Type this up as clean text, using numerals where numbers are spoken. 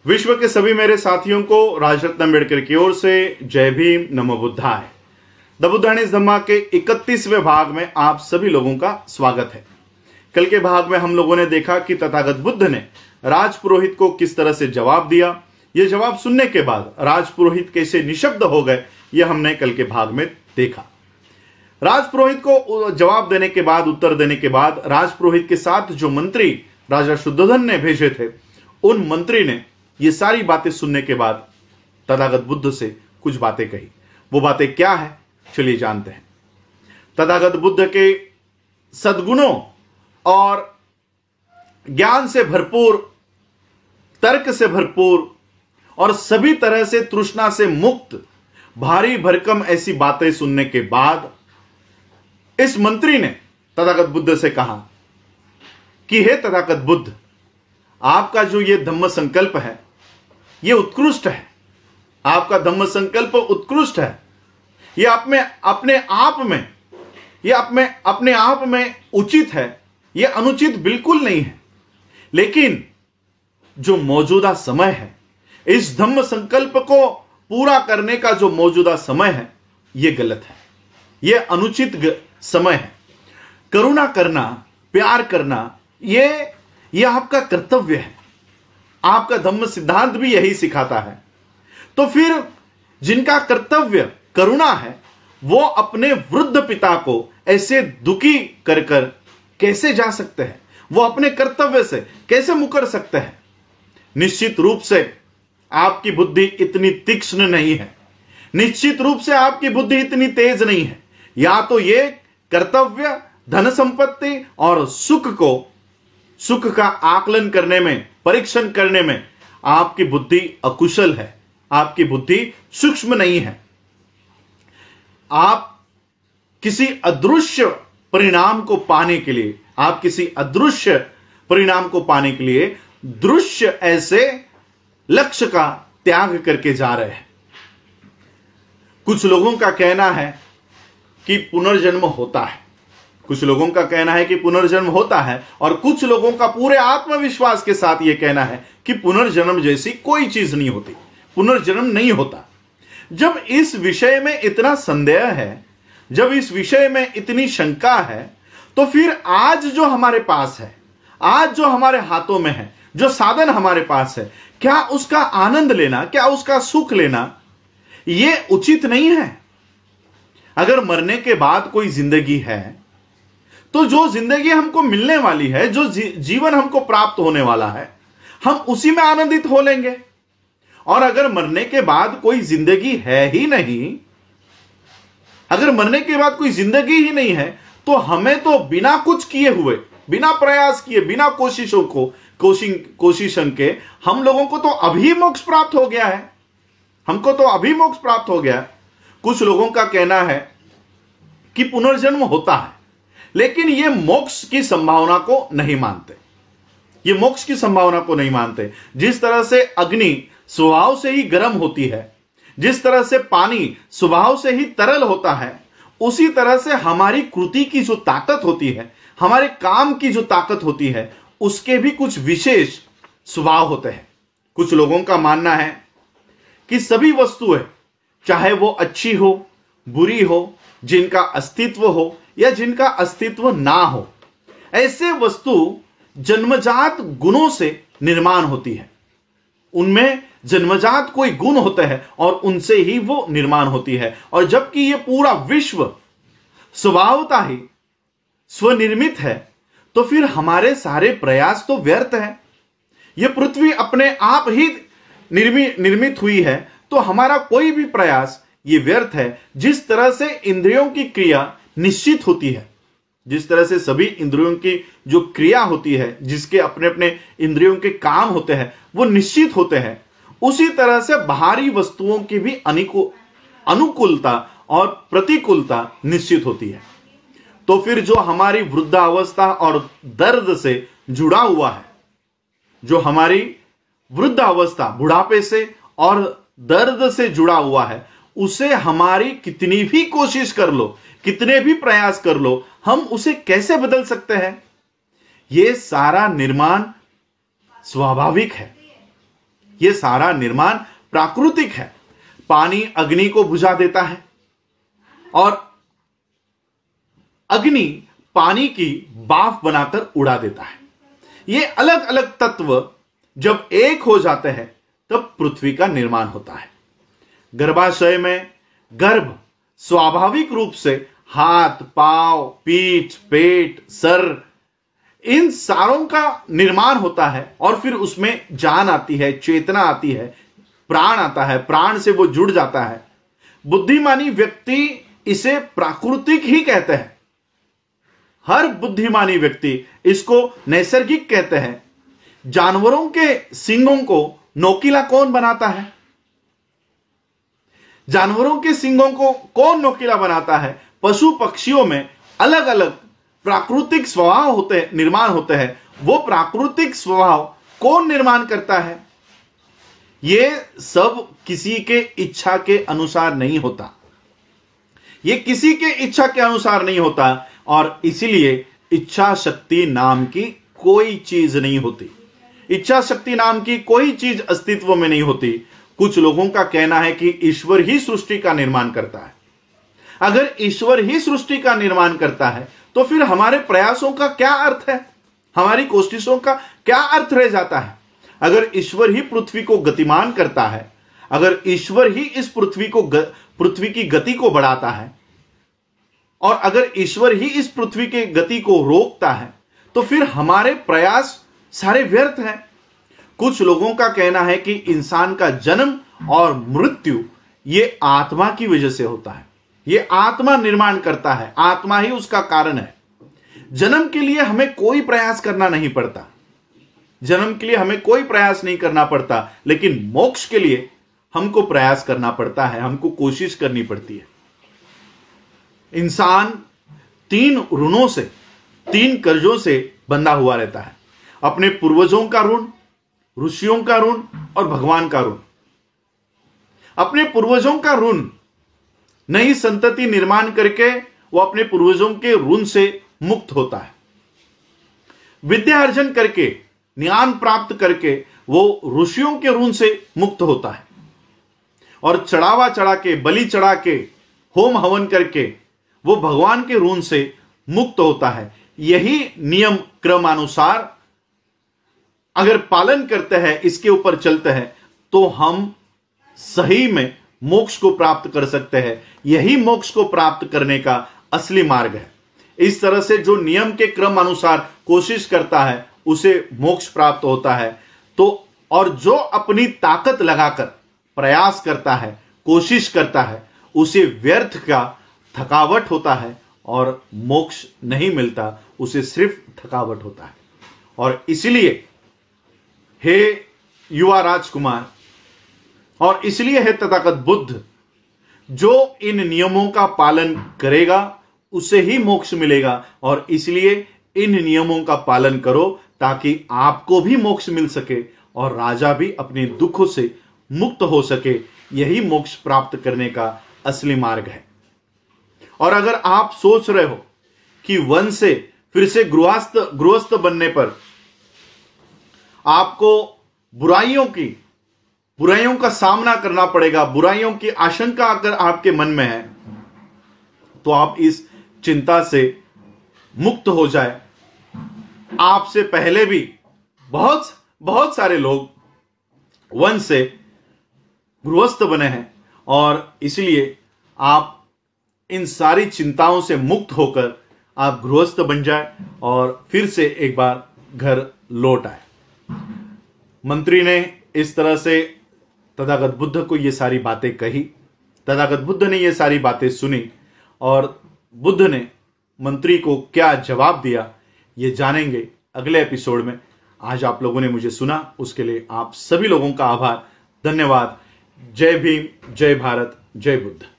विश्व के सभी मेरे साथियों को राजरत्न अम्बेडकर की ओर से जय भीम, नमो बुद्धाय। द बुद्धानीज धम्मा के 31वें भाग में आप सभी लोगों का स्वागत है। कल के भाग में हम लोगों ने देखा कि तथागत बुद्ध ने राजपुरोहित को किस तरह से जवाब दिया। यह जवाब सुनने के बाद राजपुरोहित कैसे निशब्द हो गए, यह हमने कल के भाग में देखा। राजपुरोहित को जवाब देने के बाद, उत्तर देने के बाद, राजपुरोहित के साथ जो मंत्री राजा शुद्धोधन ने भेजे थे, उन मंत्री ने ये सारी बातें सुनने के बाद तथागत बुद्ध से कुछ बातें कही। वो बातें क्या है, चलिए जानते हैं। तथागत बुद्ध के सद्गुणों और ज्ञान से भरपूर, तर्क से भरपूर और सभी तरह से तृष्णा से मुक्त भारी भरकम ऐसी बातें सुनने के बाद इस मंत्री ने तथागत बुद्ध से कहा कि हे तथागत बुद्ध, आपका जो ये धम्म संकल्प है ये उत्कृष्ट है। आपका धम्म संकल्प उत्कृष्ट है। ये अपने आप में उचित है, ये अनुचित बिल्कुल नहीं है। लेकिन जो मौजूदा समय है, इस धम्म संकल्प को पूरा करने का जो मौजूदा समय है, ये गलत है, ये अनुचित समय है। करुणा करना, प्यार करना, ये आपका कर्तव्य है। आपका धम्म सिद्धांत भी यही सिखाता है। तो फिर जिनका कर्तव्य करुणा है, वो अपने वृद्ध पिता को ऐसे दुखी कर कर कैसे जा सकते हैं? वो अपने कर्तव्य से कैसे मुकर सकते हैं? निश्चित रूप से आपकी बुद्धि इतनी तीक्ष्ण नहीं है, निश्चित रूप से आपकी बुद्धि इतनी तेज नहीं है। या तो ये कर्तव्य, धन संपत्ति और सुख का आकलन करने में, परीक्षण करने में आपकी बुद्धि अकुशल है, आपकी बुद्धि सूक्ष्म नहीं है। आप किसी अदृश्य परिणाम को पाने के लिए, दृश्य ऐसे लक्ष्य का त्याग करके जा रहे हैं। कुछ लोगों का कहना है कि पुनर्जन्म होता है, और कुछ लोगों का पूरे आत्मविश्वास के साथ यह कहना है कि पुनर्जन्म जैसी कोई चीज नहीं होती, पुनर्जन्म नहीं होता। जब इस विषय में इतना संदेह है, जब इस विषय में इतनी शंका है, तो फिर आज जो हमारे पास है, आज जो हमारे हाथों में है, जो साधन हमारे पास है, क्या उसका आनंद लेना, क्या उसका सुख लेना यह उचित नहीं है? अगर मरने के बाद कोई जिंदगी है, तो जो जिंदगी हमको मिलने वाली है, जो जीवन हमको प्राप्त होने वाला है, हम उसी में आनंदित हो लेंगे। और अगर मरने के बाद कोई जिंदगी है ही नहीं, अगर मरने के बाद कोई जिंदगी ही नहीं है, तो हमें तो बिना कुछ किए हुए, बिना प्रयास किए, बिना कोशिशों के हम लोगों को तो अभी मोक्ष प्राप्त हो गया है, हमको तो अभी मोक्ष प्राप्त हो गया। कुछ लोगों का कहना है कि पुनर्जन्म होता है, लेकिन ये मोक्ष की संभावना को नहीं मानते। जिस तरह से अग्नि स्वभाव से ही गर्म होती है, जिस तरह से पानी स्वभाव से ही तरल होता है, उसी तरह से हमारी कृति की जो ताकत होती है, हमारे काम की जो ताकत होती है, उसके भी कुछ विशेष स्वभाव होते हैं। कुछ लोगों का मानना है कि सभी वस्तुएं, चाहे वो अच्छी हो, बुरी हो, जिनका अस्तित्व हो या जिनका अस्तित्व ना हो, ऐसे वस्तु जन्मजात गुणों से निर्माण होती है। उनमें जन्मजात कोई गुण होते हैं और उनसे ही वो निर्माण होती है। और जबकि ये पूरा विश्व स्वभावतः ही स्वनिर्मित है, तो फिर हमारे सारे प्रयास तो व्यर्थ है। ये पृथ्वी अपने आप ही निर्मित हुई है, तो हमारा कोई भी प्रयास ये व्यर्थ है। जिस तरह से इंद्रियों की क्रिया निश्चित होती है, जिस तरह से सभी इंद्रियों की जो क्रिया होती है, जिसके अपने अपने इंद्रियों के काम होते हैं, वो निश्चित होते हैं, उसी तरह से बाहरी वस्तुओं की भी अनुकूलता और प्रतिकूलता निश्चित होती है। तो फिर जो हमारी वृद्धावस्था और दर्द से जुड़ा हुआ है, जो हमारी वृद्धावस्था, बुढ़ापे से और दर्द से जुड़ा हुआ है, उसे हमारी कितनी भी कोशिश कर लो, कितने भी प्रयास कर लो, हम उसे कैसे बदल सकते हैं? यह सारा निर्माण स्वाभाविक है, ये सारा निर्माण प्राकृतिक है। पानी अग्नि को बुझा देता है और अग्नि पानी की भाप बनाकर उड़ा देता है। ये अलग अलग तत्व जब एक हो जाते हैं तब पृथ्वी का निर्माण होता है। गर्भाशय में गर्भ स्वाभाविक रूप से हाथ, पांव, पीठ, पेट, सर, इन सारों का निर्माण होता है और फिर उसमें जान आती है, चेतना आती है, प्राण आता है, प्राण से वो जुड़ जाता है। बुद्धिमानी व्यक्ति इसे प्राकृतिक ही कहते हैं। हर बुद्धिमानी व्यक्ति इसको नैसर्गिक कहते हैं। जानवरों के सींगों को नोकीला कौन बनाता है? जानवरों के सींगों को कौन नोकीला बनाता है? पशु पक्षियों में अलग अलग प्राकृतिक स्वभाव होते हैं, निर्माण होते हैं। वो प्राकृतिक स्वभाव कौन निर्माण करता है? ये सब किसी के इच्छा के अनुसार नहीं होता। ये किसी के इच्छा के अनुसार नहीं होता और इसीलिए इच्छा शक्ति नाम की कोई चीज नहीं होती। इच्छा शक्ति नाम की कोई चीज अस्तित्व में नहीं होती। कुछ लोगों का कहना है कि ईश्वर ही सृष्टि का निर्माण करता है। अगर ईश्वर ही सृष्टि का निर्माण करता है तो फिर हमारे प्रयासों का क्या अर्थ है? हमारी कोशिशों का क्या अर्थ रह जाता है? अगर ईश्वर ही पृथ्वी को गतिमान करता है, अगर ईश्वर ही इस पृथ्वी की गति को बढ़ाता है और अगर ईश्वर ही इस पृथ्वी की गति को रोकता है तो फिर हमारे प्रयास सारे व्यर्थ हैं। कुछ लोगों का कहना है कि इंसान का जन्म और मृत्यु ये आत्मा की वजह से होता है। ये आत्मा निर्माण करता है, आत्मा ही उसका कारण है। जन्म के लिए हमें कोई प्रयास करना नहीं पड़ता, जन्म के लिए हमें कोई प्रयास नहीं करना पड़ता, लेकिन मोक्ष के लिए हमको प्रयास करना पड़ता है, हमको कोशिश करनी पड़ती है। इंसान 3 ऋणों से, 3 कर्जों से बंधा हुआ रहता है। अपने पूर्वजों का ऋण, ऋषियों का ऋण और भगवान का ऋण। अपने पूर्वजों का ऋण, नई संतति निर्माण करके वो अपने पूर्वजों के ऋण से मुक्त होता है। विद्या अर्जन करके, ज्ञान प्राप्त करके वो ऋषियों के ऋण से मुक्त होता है और चढ़ावा चढ़ा के, बलि चढ़ा के, होम हवन करके वो भगवान के ऋण से मुक्त होता है। यही नियम क्रमानुसार अगर पालन करते हैं, इसके ऊपर चलते हैं तो हम सही में मोक्ष को प्राप्त कर सकते हैं। यही मोक्ष को प्राप्त करने का असली मार्ग है। इस तरह से जो नियम के क्रम अनुसार कोशिश करता है उसे मोक्ष प्राप्त होता है। तो और जो अपनी ताकत लगाकर प्रयास करता है, कोशिश करता है, उसे व्यर्थ का थकावट होता है और मोक्ष नहीं मिलता, उसे सिर्फ थकावट होता है। और इसलिए हे युवा राजकुमार और इसलिए है तथागत बुद्ध, जो इन नियमों का पालन करेगा उसे ही मोक्ष मिलेगा। और इसलिए इन नियमों का पालन करो ताकि आपको भी मोक्ष मिल सके और राजा भी अपने दुखों से मुक्त हो सके। यही मोक्ष प्राप्त करने का असली मार्ग है। और अगर आप सोच रहे हो कि वन से फिर से गृहस्थ बनने पर आपको बुराइयों का सामना करना पड़ेगा, बुराइयों की आशंका अगर आपके मन में है तो आप इस चिंता से मुक्त हो जाए। आपसे पहले भी बहुत सारे लोग वन से गृहस्थ बने हैं और इसलिए आप इन सारी चिंताओं से मुक्त होकर आप गृहस्थ बन जाए और फिर से एक बार घर लौट आए। मंत्री ने इस तरह से तथागत बुद्ध को ये सारी बातें कही। तथागत बुद्ध ने ये सारी बातें सुनी और बुद्ध ने मंत्री को क्या जवाब दिया ये जानेंगे अगले एपिसोड में। आज आप लोगों ने मुझे सुना, उसके लिए आप सभी लोगों का आभार, धन्यवाद। जय भीम, जय भारत, जय बुद्ध।